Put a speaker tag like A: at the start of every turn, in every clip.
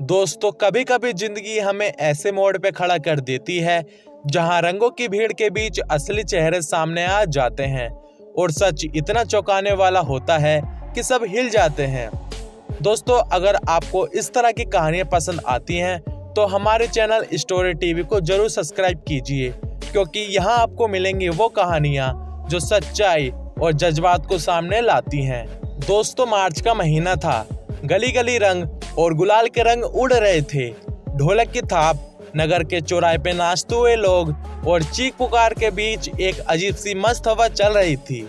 A: दोस्तों, कभी कभी जिंदगी हमें ऐसे मोड़ पे खड़ा कर देती है जहां रंगों की भीड़ के बीच असली चेहरे सामने आ जाते हैं और सच इतना चौंकाने वाला होता है कि सब हिल जाते हैं। दोस्तों, अगर आपको इस तरह की कहानियां पसंद आती हैं तो हमारे चैनल स्टोरी टीवी को जरूर सब्सक्राइब कीजिए, क्योंकि यहाँ आपको मिलेंगी वो कहानियां जो सच्चाई और जज्बात को सामने लाती हैं। दोस्तों, मार्च का महीना था। गली गली रंग और गुलाल के रंग उड़ रहे थे। ढोलक की थाप, नगर के चौराहे पे नाचते हुए लोग और चीख पुकार के बीच एक अजीब सी मस्त हवा चल रही थी।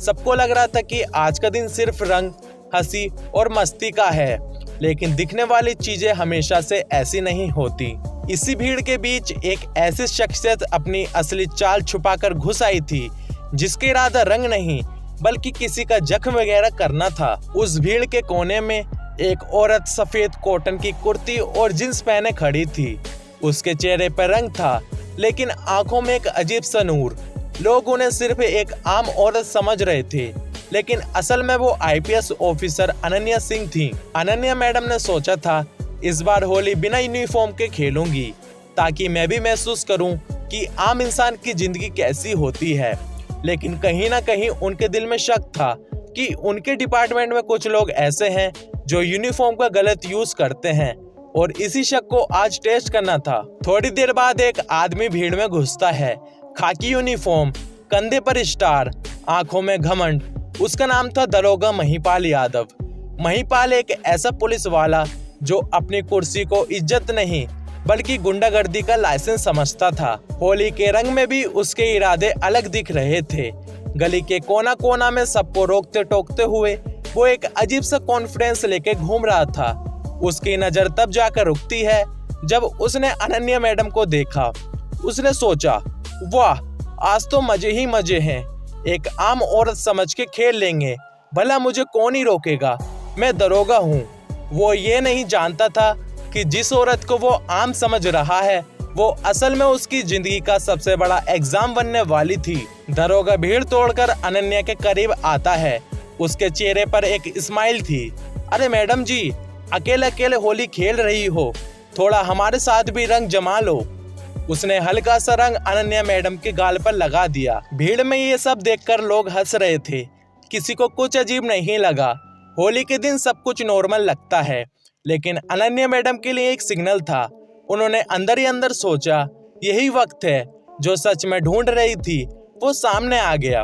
A: सबको लग रहा था कि आज का दिन सिर्फ रंग, हंसी और मस्ती का है, लेकिन दिखने वाली चीजें हमेशा से ऐसी नहीं होती। इसी भीड़ के बीच एक ऐसी शख्सियत अपनी असली चाल छुपाकर घुस आई थी, जिसका इरादा रंग नहीं बल्कि किसी का जख्म वगैरह करना था। उस भीड़ के कोने में एक औरत सफेद कॉटन की कुर्ती और जींस पहने खड़ी थी। उसके चेहरे पर रंग था, लेकिन आंखों में एक अजीब सा नूर। लोग उन्हें सिर्फ एक आम औरत समझ रहे थे, लेकिन असल में वो आईपीएस ऑफिसर अनन्या सिंह थी। अनन्या मैडम ने सोचा था, इस बार होली बिना यूनिफॉर्म के खेलूंगी, ताकि मैं भी महसूस करूं कि आम इंसान की जिंदगी कैसी होती है। लेकिन कहीं ना कहीं उनके दिल में शक था कि उनके डिपार्टमेंट में कुछ लोग ऐसे हैं जो यूनिफॉर्म का गलत यूज करते हैं, और इसी शक को आज टेस्ट करना था। थोड़ी देर बाद एक आदमी भीड़ में घुसता है। खाकी यूनिफॉर्म, कंधे पर स्टार, आंखों में घमंड। उसका नाम था दरोगा महिपाल यादव। महिपाल एक ऐसा पुलिस वाला जो अपनी कुर्सी को इज्जत नहीं बल्कि गुंडागर्दी का लाइसेंस समझता था। होली के रंग में भी उसके इरादे अलग दिख रहे थे। गली के कोना कोना में सबको रोकते टोकते हुए वो एक अजीब सा कॉन्फिडेंस लेके घूम रहा था। उसकी नजर तब जाकर रुकती है जब उसने अनन्या मैडम को देखा। उसने सोचा, वाह, आज तो मजे ही मजे हैं। एक आम औरत समझ के खेल लेंगे, भला मुझे कौन ही रोकेगा, मैं दरोगा हूँ। वो ये नहीं जानता था कि जिस औरत को वो आम समझ रहा है वो असल में उसकी जिंदगी का सबसे बड़ा एग्जाम बनने वाली थी। दरोगा भीड़ तोड़कर अनन्या के करीब आता है। उसके चेहरे पर एक स्माइल थी। अरे मैडम जी, अकेले अकेले होली खेल रही हो, थोड़ा हमारे साथ भी रंग जमा लो। उसने हल्का सा रंग अनन्या मैडम के गाल पर लगा दिया। भीड़ में ये सब देखकर लोग हंस रहे थे। किसी को कुछ अजीब नहीं लगा। होली के दिन सब कुछ नॉर्मल लगता है, लेकिन अनन्या मैडम के लिए एक सिग्नल था। उन्होंने अंदर ही अंदर सोचा, यही वक्त है जो सच में ढूंढ रही थी वो सामने आ गया।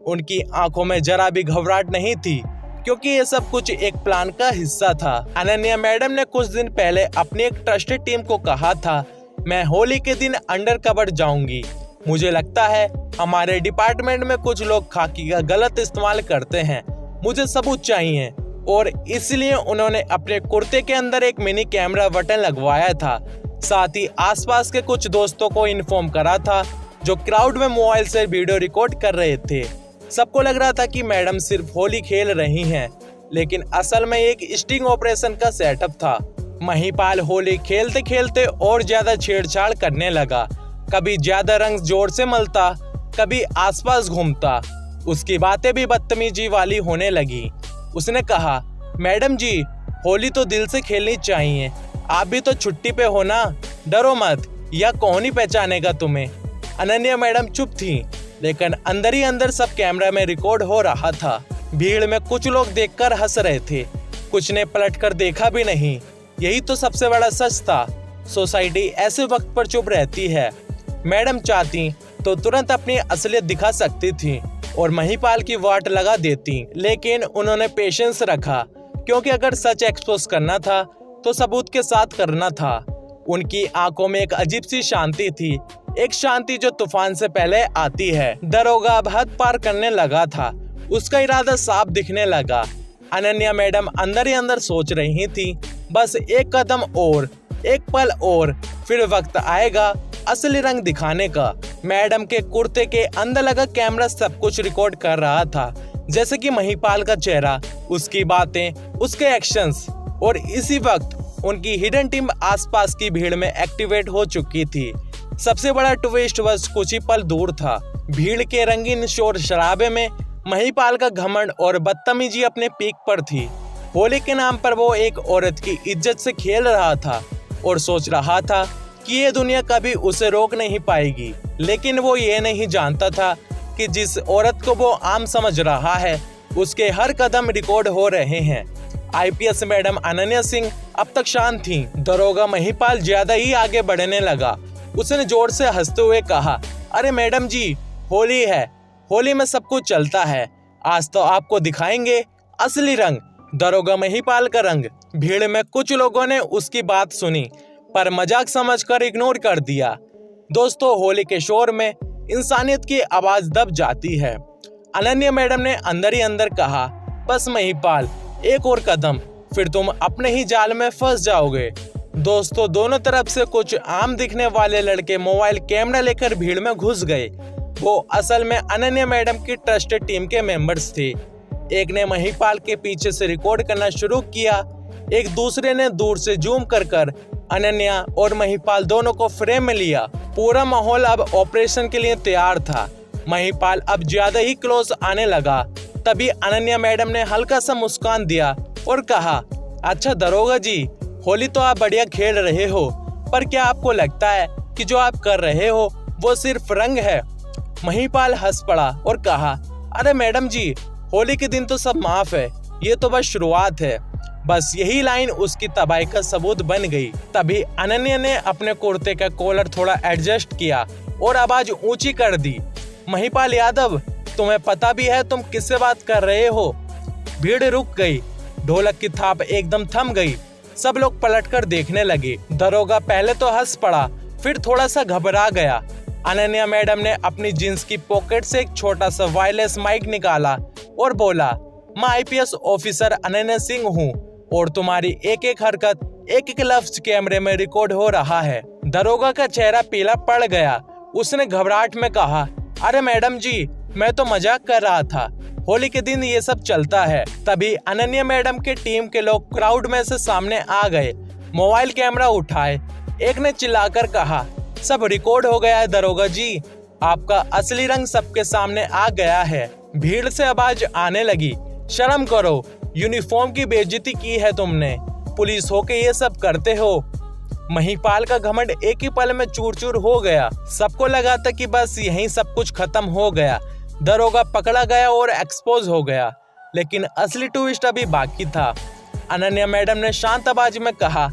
A: उनकी आंखों में जरा भी घबराहट नहीं थी, क्योंकि ये सब कुछ एक प्लान का हिस्सा था। अनन्या मैडम ने कुछ दिन पहले अपनी एक ट्रस्टेड टीम को कहा था, मैं होली के दिन अंडर कवर जाऊंगी। मुझे लगता है हमारे डिपार्टमेंट में कुछ लोग खाकी का गलत इस्तेमाल करते हैं, मुझे सबूत चाहिए। और इसलिए उन्होंने अपने कुर्ते के अंदर एक मिनी कैमरा बटन लगवाया था। साथ ही आसपास के कुछ दोस्तों को इन्फॉर्म करा था जो क्राउड में मोबाइल से वीडियो रिकॉर्ड कर रहे थे। सबको लग रहा था कि मैडम सिर्फ होली खेल रही हैं, लेकिन असल में एक स्टिंग ऑपरेशन का सेटअप था। महिपाल होली खेलते खेलते और ज्यादा छेड़छाड़ करने लगा। कभी ज्यादा रंग जोर से मलता, कभी आसपास घूमता। उसकी बातें भी बदतमीजी वाली होने लगी। उसने कहा, मैडम जी, होली तो दिल से खेलनी चाहिए, आप भी तो छुट्टी पे हो ना, डरो मत, या कौन ही पहचानेगा तुम्हें। अनन्या मैडम चुप थी, लेकिन अंदर ही अंदर सब कैमरा में रिकॉर्ड हो रहा था। भीड़ में कुछ लोग देखकर हंस रहे थे, कुछ ने पलटकर देखा भी नहीं। यही तो सबसे बड़ा सच था। सोसाइटी ऐसे वक्त पर चुप रहती है। मैडम चाहती तो तुरंत अपनी असलियत दिखा सकती थी और महिपाल की वाट लगा देती, लेकिन उन्होंने पेशेंस रखा, क्योंकि अगर सच एक्सपोज करना था तो सबूत के साथ करना था। उनकी आंखों में एक अजीब सी शांति थी, एक शांति जो तूफान से पहले आती है। दरोगा अब हद पार करने लगा था। उसका इरादा साफ दिखने लगा। अनन्या मैडम अंदर ही अंदर सोच रही थी, बस एक कदम और, एक पल और, फिर वक्त आएगा असली रंग दिखाने का। मैडम के कुर्ते के अंदर लगा कैमरा सब कुछ रिकॉर्ड कर रहा था, जैसे कि महिपाल का चेहरा, उसकी बातें, उसके एक्शंस। और इसी वक्त उनकी हिडन टीम आसपास की भीड़ में एक्टिवेट हो चुकी थी। सबसे बड़ा ट्विस्ट बस कुछ ही पल दूर था। भीड़ के रंगीन शोर शराबे में महिपाल का घमंड और बदतमीजी अपने पीक पर थी। होली के नाम पर वो एक औरत की इज्जत से खेल रहा था और सोच रहा था कि ये दुनिया कभी उसे रोक नहीं पाएगी। लेकिन वो ये नहीं जानता था कि जिस औरत को वो आम समझ रहा है उसके हर कदम रिकॉर्ड हो रहे हैं। आईपीएस मैडम अनन्या सिंह अब तक शांत थीं। दरोगा महिपाल ज्यादा ही आगे बढ़ने लगा। उसने जोर से हंसते हुए कहा, अरे मैडम जी, होली है, होली में सब कुछ चलता है। आज तो आपको दिखाएंगे असली रंग, दरोगा महिपाल का रंग। भीड़ में कुछ लोगों ने उसकी बात सुनी पर मजाक समझकर इग्नोर कर दिया। दोस्तों, होली के शोर में इंसानियत की आवाज दब जाती है। अनन्या मैडम ने अंदर ही अंदर कहा, बस महिपाल, एक और कदम, फिर तुम अपने ही जाल में फंस जाओगे। दोस्तों, दोनों तरफ से कुछ आम दिखने वाले लड़के मोबाइल कैमरा लेकर भीड़ में घुस गए। वो असल में अनन्या मैडम की ट्रस्टेड टीम के मेंबर्स थे। एक ने महिपाल के पीछे से रिकॉर्ड करना शुरू किया, एक दूसरे ने दूर से जूम कर अनन्या और महिपाल दोनों को फ्रेम में लिया। पूरा माहौल अब ऑपरेशन के लिए तैयार था। महिपाल अब ज्यादा ही क्लोज आने लगा। तभी अनन्या मैडम ने हल्का सा मुस्कान दिया और कहा, अच्छा दरोगा जी, होली तो आप बढ़िया खेल रहे हो, पर क्या आपको लगता है कि जो आप कर रहे हो वो सिर्फ रंग है? महिपाल हंस पड़ा और कहा, अरे मैडम जी, होली के दिन तो सब माफ है, ये तो बस शुरुआत है। बस यही लाइन उसकी तबाही का सबूत बन गई। तभी अनन्या ने अपने कुर्ते का कॉलर थोड़ा एडजस्ट किया और आवाज ऊंची कर दी, महिपाल यादव, तुम्हें पता भी है तुम किससे बात कर रहे हो? भीड़ रुक गई, ढोलक की थाप एकदम थम गई। सब लोग पलटकर देखने लगे। दरोगा पहले तो हंस पड़ा, फिर थोड़ा सा घबरा गया। अनन्या मैडम ने अपनी जींस की पॉकेट से एक छोटा सा वायरलेस माइक निकाला और बोला, मैं आईपीएस ऑफिसर अनन्या सिंह हूँ और तुम्हारी एक एक हरकत, एक एक लफ्ज कैमरे में रिकॉर्ड हो रहा है। दरोगा का चेहरा पीला पड़ गया। उसने घबराहट में कहा, अरे मैडम जी, मैं तो मजाक कर रहा था, होली के दिन ये सब चलता है। तभी अनन्या मैडम के टीम के लोग क्राउड में से सामने आ गए, मोबाइल कैमरा उठाए। एक ने चिल्लाकर कहा, सब रिकॉर्ड हो गया है दरोगा जी, आपका असली रंग सबके सामने आ गया है। भीड़ से आवाज आने लगी, शर्म करो, यूनिफॉर्म की बेइज्जती की है तुमने, पुलिस होके ये सब करते हो। महिपाल का घमंड एक ही पल में चूर चूर हो गया। सबको लगा था कि बस यहीं सब कुछ खत्म हो गया, दरोगा पकड़ा गया और एक्सपोज हो गया। लेकिन असली ट्विस्ट अभी बाकी था। अनन्या मैडम ने शांत आवाज में कहा,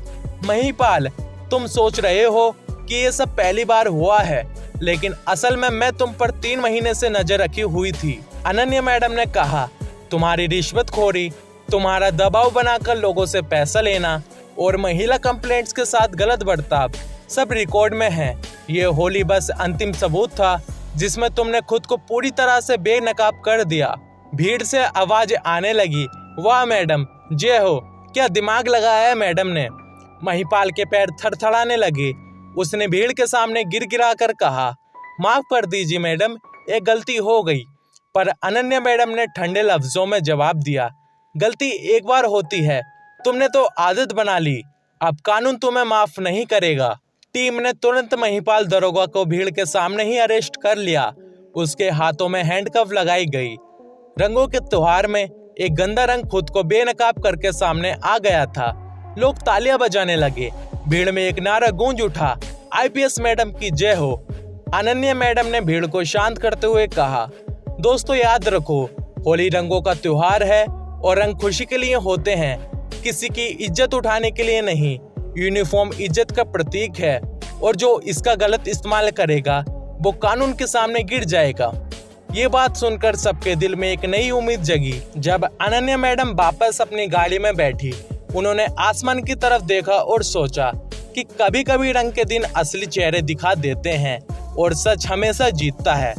A: महिपाल, तुम सोच रहे हो कि ये सब पहली बार हुआ है, लेकिन असल में मैं तुम पर 3 महीने से नजर रखी हुई थी। अनन्या मैडम ने कहा, तुम्हारी रिश्वतखोरी, तुम्हारा दबाव बनाकर लोगों से पैसा लेना और महिला कंप्लेंट्स के साथ गलत बर्ताव सब रिकॉर्ड में है। ये होली बस अंतिम सबूत था जिसमें तुमने खुद को पूरी तरह से बेनकाब कर दिया। भीड़ से आवाज आने लगी, वाह मैडम, जय हो, क्या दिमाग लगाया है मैडम ने। महिपाल के पैर थरथराने लगे। उसने भीड़ के सामने गिड़गिड़ा कर कहा, माफ कर दीजिए मैडम, एक गलती हो गई। पर अनन्या मैडम ने ठंडे लफ्जों में जवाब दिया, गलती एक बार होती है, तुमने तो आदत बना ली, अब कानून तुम्हें माफ नहीं करेगा। टीम ने तुरंत महिपाल दरोगा को भीड़ के सामने ही अरेस्ट कर लिया। उसके हाथों में हैंडकफ लगाई गई। रंगों के त्योहार में एक गंदा रंग खुद को बेनकाब करके सामने आ गया था। लोग तालियां बजाने लगे। भीड़ में एक नारा गूंज उठा, आईपीएस मैडम की जय हो। अनन्या मैडम ने भीड़ को शांत करते हुए कहा, दोस्तों याद रखो, होली रंगों का त्योहार है और रंग खुशी के लिए होते हैं, किसी की इज्जत उठाने के लिए नहीं। यूनिफॉर्म इज्जत का प्रतीक है और जो इसका गलत इस्तेमाल करेगा वो कानून के सामने गिर जाएगा। ये बात सुनकर सबके दिल में एक नई उम्मीद जगी। जब अनन्या मैडम वापस अपनी गाड़ी में बैठी, उन्होंने आसमान की तरफ देखा और सोचा कि कभी कभी रंग के दिन असली चेहरे दिखा देते हैं और सच हमेशा जीतता है।